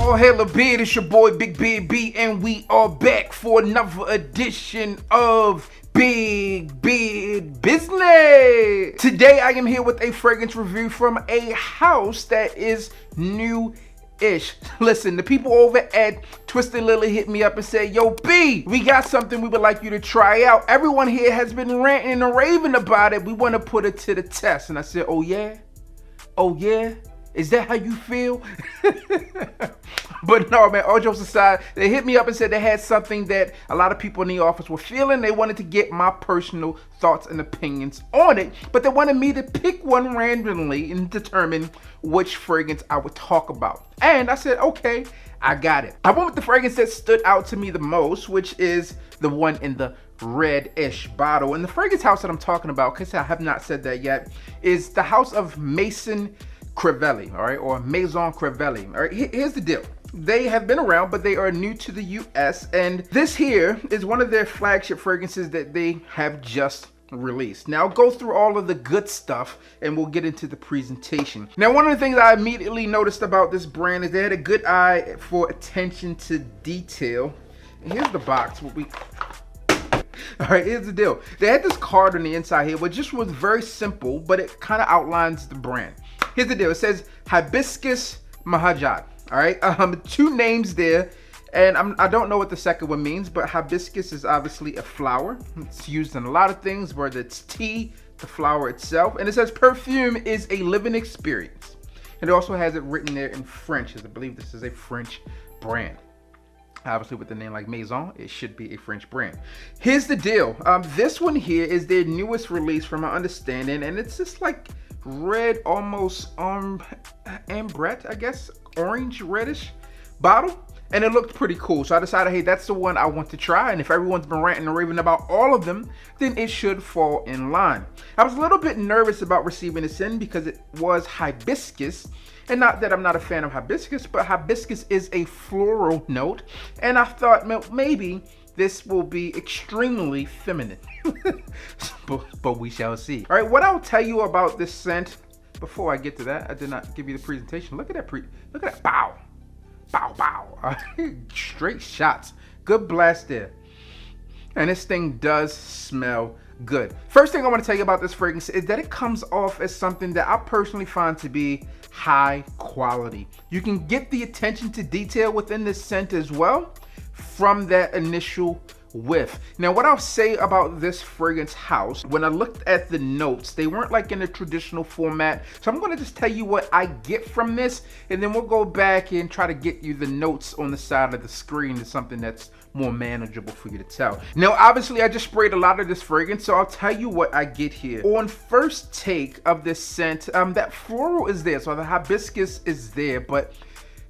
All hail a beard, it's your boy Big Beard B, and we are back for another edition of Big Beard Business. Today I am here with a fragrance review from a house that is new-ish. Listen, the people over at Twisted Lily hit me up and said, yo B, we got something we would like you to try out. Everyone here has been ranting and raving about it. We want to put it to the test. And I said, oh yeah? Oh yeah? Is that how you feel? But no, man, all jokes aside, they hit me up and said they had something that a lot of people in the office were feeling. They wanted to get my personal thoughts and opinions on it, but they wanted me to pick one randomly and determine which fragrance I would talk about. And I said, okay, I got it. I went with the fragrance that stood out to me the most, which is the one in the red-ish bottle. And the fragrance house that I'm talking about, because I have not said that yet, is the house of Maison Crivelli, all right, or Maison Crivelli. All right, here's the deal. They have been around, but they are new to the US, and this here is one of their flagship fragrances that they have just released. Now I'll go through all of the good stuff and we'll get into the presentation. Now, one of the things I immediately noticed about this brand is they had a good eye for attention to detail. And here's the box. All right, here's the deal. They had this card on the inside here, which just was very simple, but it kind of outlines the brand. Here's the deal. It says Hibiscus Mahajad. All right, two names there, and I don't know what the second one means, but hibiscus is obviously a flower. It's used in a lot of things, whether it's tea, the flower itself, and it says perfume is a living experience. And it also has it written there in French, as I believe this is a French brand. Obviously, with the name like Maison, it should be a French brand. Here's the deal. This one here is their newest release from my understanding, and it's just like red, almost ambrette, I guess, orange reddish bottle, and it looked pretty cool. So I decided, hey, that's the one I want to try, and if everyone's been ranting and raving about all of them, then it should fall in line. I was a little bit nervous about receiving this in because it was hibiscus, and not that I'm not a fan of hibiscus, but hibiscus is a floral note, and I thought maybe this will be extremely feminine. but we shall see. All right, what I'll tell you about this scent, before I get to that, I did not give you the presentation. Look at that look at that, bow, bow, bow. Straight shots, good blast there. And this thing does smell good. First thing I want to tell you about this fragrance is that it comes off as something that I personally find to be high quality. You can get the attention to detail within this scent as well from that initial whiff. Now, what I'll say about this fragrance house, when I looked at the notes, they weren't like in a traditional format. So I'm going to just tell you what I get from this, and then we'll go back and try to get you the notes on the side of the screen to something that's more manageable for you to tell. Now, obviously, I just sprayed a lot of this fragrance, so I'll tell you what I get here. On first take of this scent, that floral is there, so the hibiscus is there, but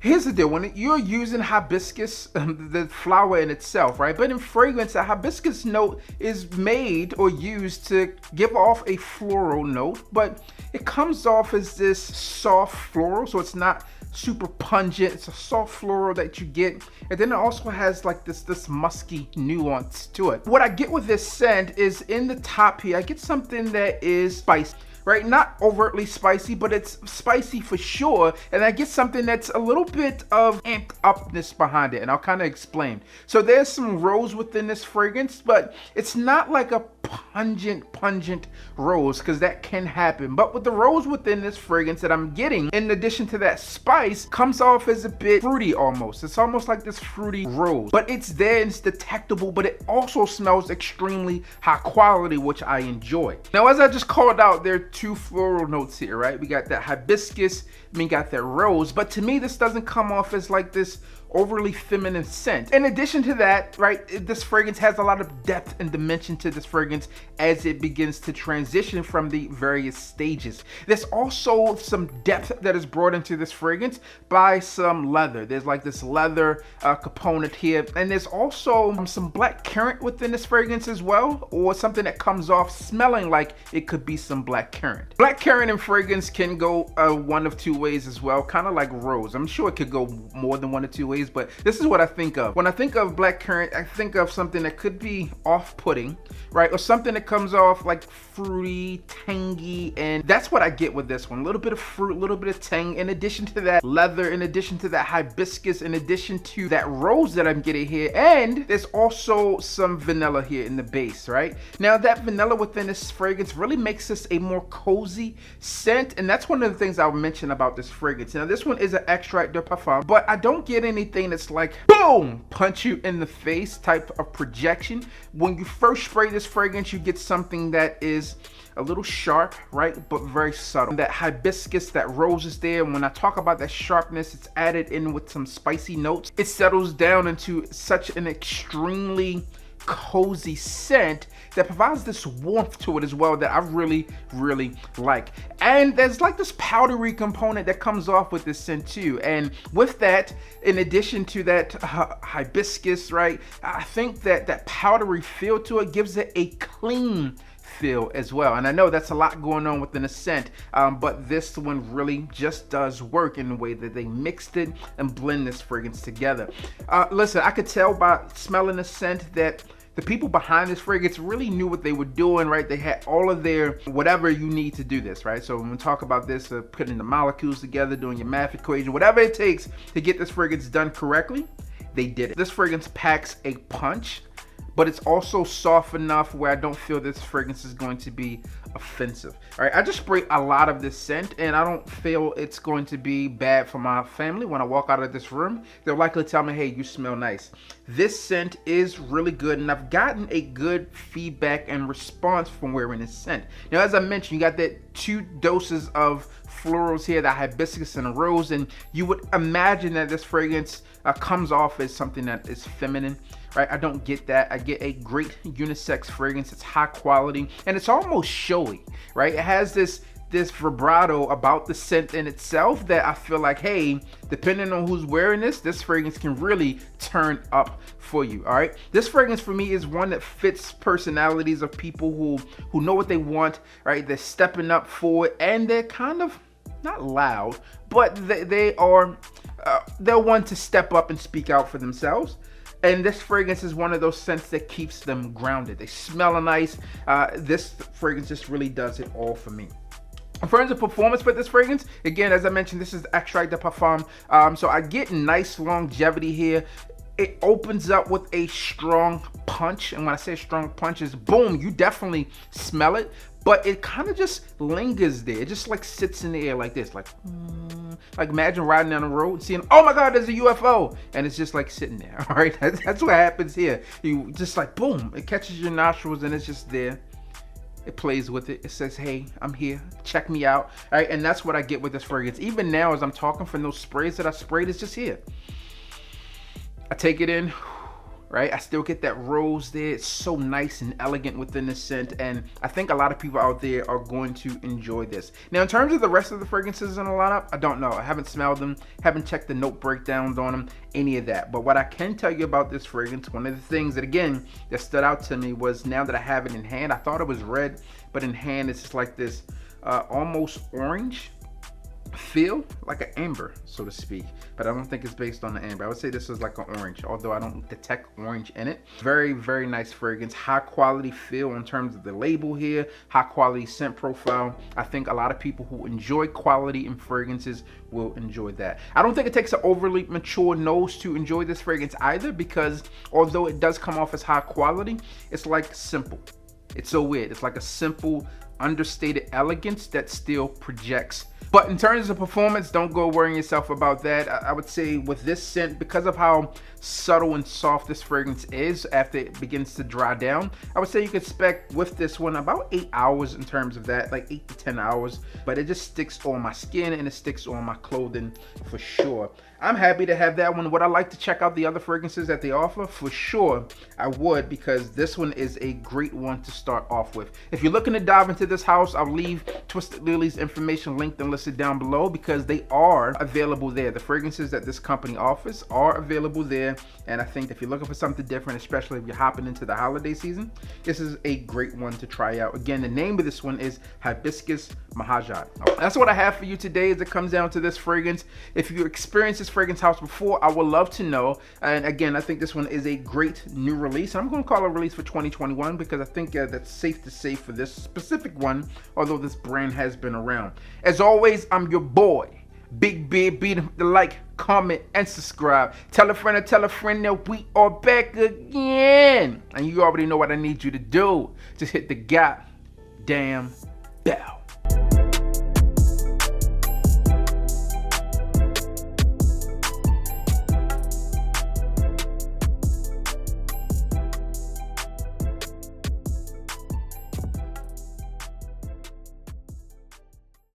here's the deal. When you're using hibiscus, the flower in itself, right? But in fragrance, a hibiscus note is made or used to give off a floral note, but it comes off as this soft floral, so it's not super pungent. It's a soft floral that you get, and then it also has like this musky nuance to it. What I get with this scent is in the top here, I get something that is spicy. Right, not overtly spicy, but it's spicy for sure, and I get something that's a little bit of amped upness behind it, and I'll kind of explain. So there's some rose within this fragrance, but it's not like a pungent rose, because that can happen. But with the rose within this fragrance that I'm getting, in addition to that spice, comes off as a bit fruity almost. It's almost like this fruity rose, but it's there and it's detectable, but it also smells extremely high quality, which I enjoy. Now, as I just called out, there are two floral notes here, right? We got that hibiscus, we got that rose, but to me, this doesn't come off as like this overly feminine scent. In addition to that, right, this fragrance has a lot of depth and dimension to this fragrance as it begins to transition from the various stages. There's also some depth that is brought into this fragrance by some leather. There's like this leather component here, and there's also some black currant within this fragrance as well, or something that comes off smelling like it could be some black currant. Black currant in fragrance can go one of two ways as well, kind of like rose. I'm sure it could go more than one or two ways, but this is what I think of. When I think of black currant, I think of something that could be off-putting, right? Or something that comes off like fruity, tangy, and that's what I get with this one. A little bit of fruit, a little bit of tang, in addition to that leather, in addition to that hibiscus, in addition to that rose that I'm getting here, and there's also some vanilla here in the base, right? Now that vanilla within this fragrance really makes this a more cozy scent, and that's one of the things I'll mention about this fragrance. Now this one is an extrait de parfum, but I don't get anything that's like, boom, punch you in the face type of projection. When you first spray this fragrance, you get something that is a little sharp, right, but very subtle. That hibiscus, that rose is there, and when I talk about that sharpness, it's added in with some spicy notes. It settles down into such an extremely cozy scent that provides this warmth to it as well that I really like. And there's like this powdery component that comes off with this scent too, and with that, in addition to that hibiscus, right, I think that that powdery feel to it gives it a clean feel as well. And I know that's a lot going on within a scent, but this one really just does work in the way that they mixed it and blend this fragrance together. Listen, I could tell by smelling the scent that the people behind this fragrance really knew what they were doing, right? They had all of their whatever you need to do this, right? So when we talk about this, putting the molecules together, doing your math equation, whatever it takes to get this fragrance done correctly, they did it. This fragrance packs a punch, but it's also soft enough where I don't feel this fragrance is going to be offensive. All right, I just sprayed a lot of this scent, and I don't feel it's going to be bad for my family. When I walk out of this room, they'll likely tell me, hey, you smell nice. This scent is really good, and I've gotten a good feedback and response from wearing this scent. Now, as I mentioned, you got that 2 doses of florals here, the hibiscus and the rose, and you would imagine that this fragrance comes off as something that is feminine, right? I don't get that. I get a great unisex fragrance. It's high quality, and it's almost showy, right? It has this vibrato about the scent in itself that I feel like, hey, depending on who's wearing this fragrance can really turn up for you. All right, this fragrance for me is one that fits personalities of people who know what they want, right? They're stepping up for it, and they're kind of not loud, but they're one to step up and speak out for themselves. And this fragrance is one of those scents that keeps them grounded. They smell nice. This fragrance just really does it all for me. In terms of performance for this fragrance, again, as I mentioned, this is extrait de parfum. So I get nice longevity here. It opens up with a strong punch. And when I say strong punch, is boom, you definitely smell it. But it kind of just lingers there. It just like sits in the air like this, like imagine riding down the road and seeing, oh my God, there's a UFO, and it's just like sitting there. All right, that's what happens here. You just like boom, it catches your nostrils and it's just there. It plays with it. It says, hey, I'm here. Check me out. All right, and that's what I get with this fragrance. Even now, as I'm talking, from those sprays that I sprayed, it's just here. I take it in. Right, I still get that rose there. It's so nice and elegant within the scent, and I think a lot of people out there are going to enjoy this. Now, in terms of the rest of the fragrances in the lineup, I don't know. I haven't smelled them, haven't checked the note breakdowns on them, any of that. But what I can tell you about this fragrance, one of the things that, again, that stood out to me was, now that I have it in hand, I thought it was red, but in hand it's just like this almost orange feel, like an amber, so to speak, but I don't think it's based on the amber. I would say this is like an orange, although I don't detect orange in it. Very nice fragrance, high quality feel in terms of the label here, high quality scent profile. I think a lot of people who enjoy quality in fragrances will enjoy that. I don't think it takes an overly mature nose to enjoy this fragrance either, because although it does come off as high quality, it's like simple. It's so weird. It's like a simple, understated elegance that still projects. But in terms of performance, don't go worrying yourself about that. I would say with this scent, because of how subtle and soft this fragrance is after it begins to dry down, I would say you could expect with this one about 8 hours in terms of that, like 8 to 10 hours. But it just sticks on my skin and it sticks on my clothing for sure. I'm happy to have that one. Would I like to check out the other fragrances that they offer? For sure, I would, because this one is a great one to start off with. If you're looking to dive into this house, I'll leave Twisted Lily's information linked and listed down below because they are available there. The fragrances that this company offers are available there, and I think if you're looking for something different, especially if you're hopping into the holiday season, this is a great one to try out. Again, the name of this one is Hibiscus Mahajad. That's what I have for you today as it comes down to this fragrance. If you experienced this fragrance house before, I would love to know. And again, I think this one is a great new release. I'm going to call it a release for 2021 because I think that's safe to say for this specific one, although this brand has been around. As always, I'm your boy, Big Beard. Beat the like, comment, and subscribe. Tell a friend that we are back again. And you already know what I need you to do. Just hit the goddamn bell.